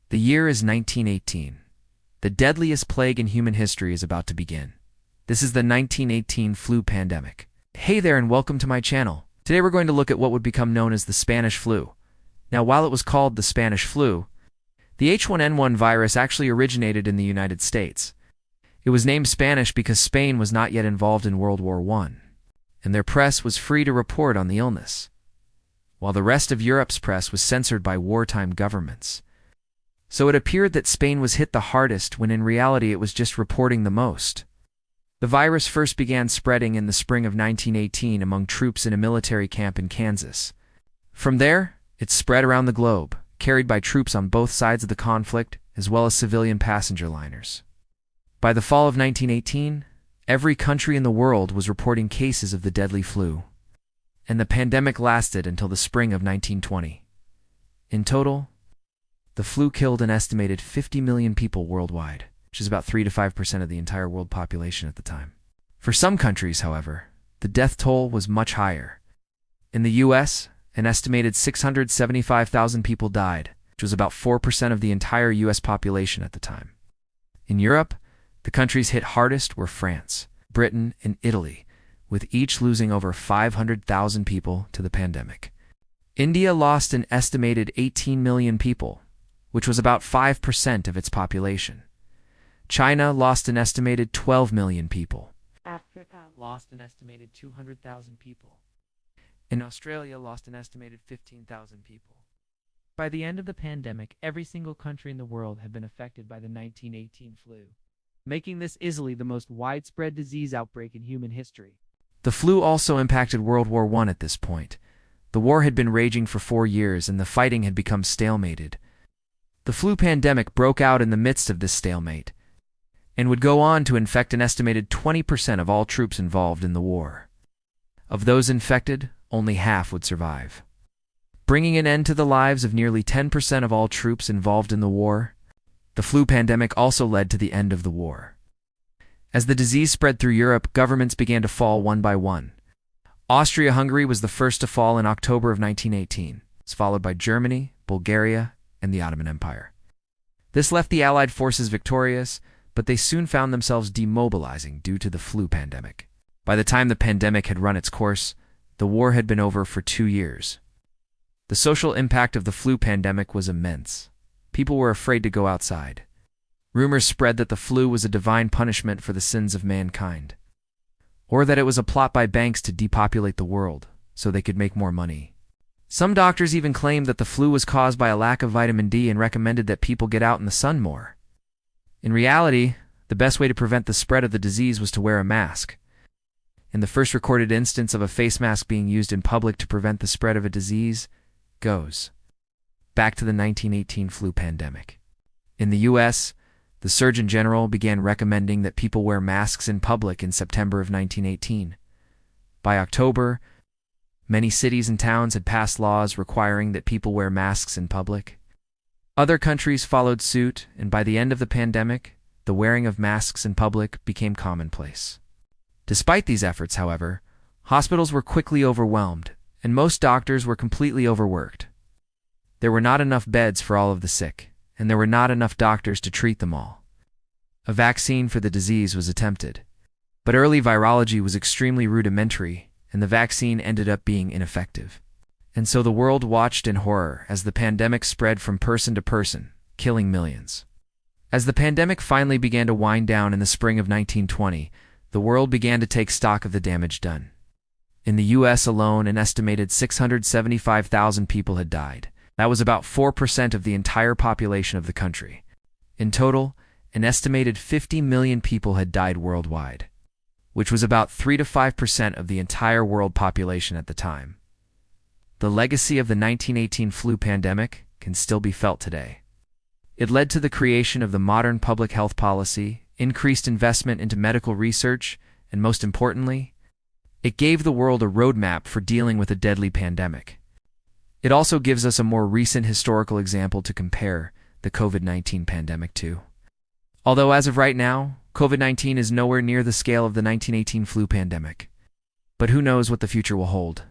The year is 1918. The deadliest plague in human history is about to begin. This is the 1918 flu pandemic. Hey there and welcome to my channel. Today we're going to look at what would become known as the Spanish flu. Now, while it was called the Spanish flu, the H1N1 virus actually originated in the United States. It was named Spanish because Spain was not yet involved in World War I, and their press was free to report on the illness, while the rest of Europe's press was censored by wartime governments. So it appeared that Spain was hit the hardest when in reality it was just reporting the most. The virus first began spreading in the spring of 1918 among troops in a military camp in Kansas. From there, it spread around the globe, carried by troops on both sides of the conflict, as well as civilian passenger liners. By the fall of 1918, every country in the world was reporting cases of the deadly flu, and the pandemic lasted until the spring of 1920. In total, the flu killed an estimated 50 million people worldwide, which is about 3 to 5% of the entire world population at the time. For some countries, however, the death toll was much higher. In the U.S., an estimated 675,000 people died, which was about 4% of the entire U.S. population at the time. In Europe, the countries hit hardest were France, Britain, and Italy, with each losing over 500,000 people to the pandemic. India lost an estimated 18 million people, which was about 5% of its population. China lost an estimated 12 million people. Africa Lost an estimated 200,000 people. And Australia lost an estimated 15,000 people. By the end of the pandemic, every single country in the world had been affected by the 1918 flu, making this easily the most widespread disease outbreak in human history. The flu also impacted World War I at this point. The war had been raging for 4 years and the fighting had become stalemated. The flu pandemic broke out in the midst of this stalemate and would go on to infect an estimated 20% of all troops involved in the war. Of those infected, only half would survive, bringing an end to the lives of nearly 10% of all troops involved in the war. The flu pandemic also led to the end of the war. As the disease spread through Europe, governments began to fall one by one. Austria-Hungary was the first to fall in October of 1918. It's followed by Germany, Bulgaria, and the Ottoman Empire. This left the Allied forces victorious, but they soon found themselves demobilizing due to the flu pandemic. By the time the pandemic had run its course, the war had been over for 2 years. The social impact of the flu pandemic was immense. People were afraid to go outside. Rumors spread that the flu was a divine punishment for the sins of mankind, or that it was a plot by banks to depopulate the world so they could make more money. Some doctors even claimed that the flu was caused by a lack of vitamin D and recommended that people get out in the sun more. In reality, the best way to prevent the spread of the disease was to wear a mask. And the first recorded instance of a face mask being used in public to prevent the spread of a disease goes back to the 1918 flu pandemic. In the U.S., the Surgeon General began recommending that people wear masks in public in September of 1918. By October, many cities and towns had passed laws requiring that people wear masks in public. Other countries followed suit, and by the end of the pandemic, the wearing of masks in public became commonplace. Despite these efforts, however, hospitals were quickly overwhelmed, and most doctors were completely overworked. There were not enough beds for all of the sick, and there were not enough doctors to treat them all. A vaccine for the disease was attempted, but early virology was extremely rudimentary, and the vaccine ended up being ineffective. And so the world watched in horror as the pandemic spread from person to person, killing millions. As the pandemic finally began to wind down in the spring of 1920, the world began to take stock of the damage done. In the U.S. alone, an estimated 675,000 people had died. That was about 4% of the entire population of the country. In total, an estimated 50 million people had died worldwide, which was about 3 to 5% of the entire world population at the time. The legacy of the 1918 flu pandemic can still be felt today. It led to the creation of the modern public health policy, increased investment into medical research, and most importantly, it gave the world a roadmap for dealing with a deadly pandemic. It also gives us a more recent historical example to compare the COVID-19 pandemic to. Although as of right now, COVID-19 is nowhere near the scale of the 1918 flu pandemic. But who knows what the future will hold.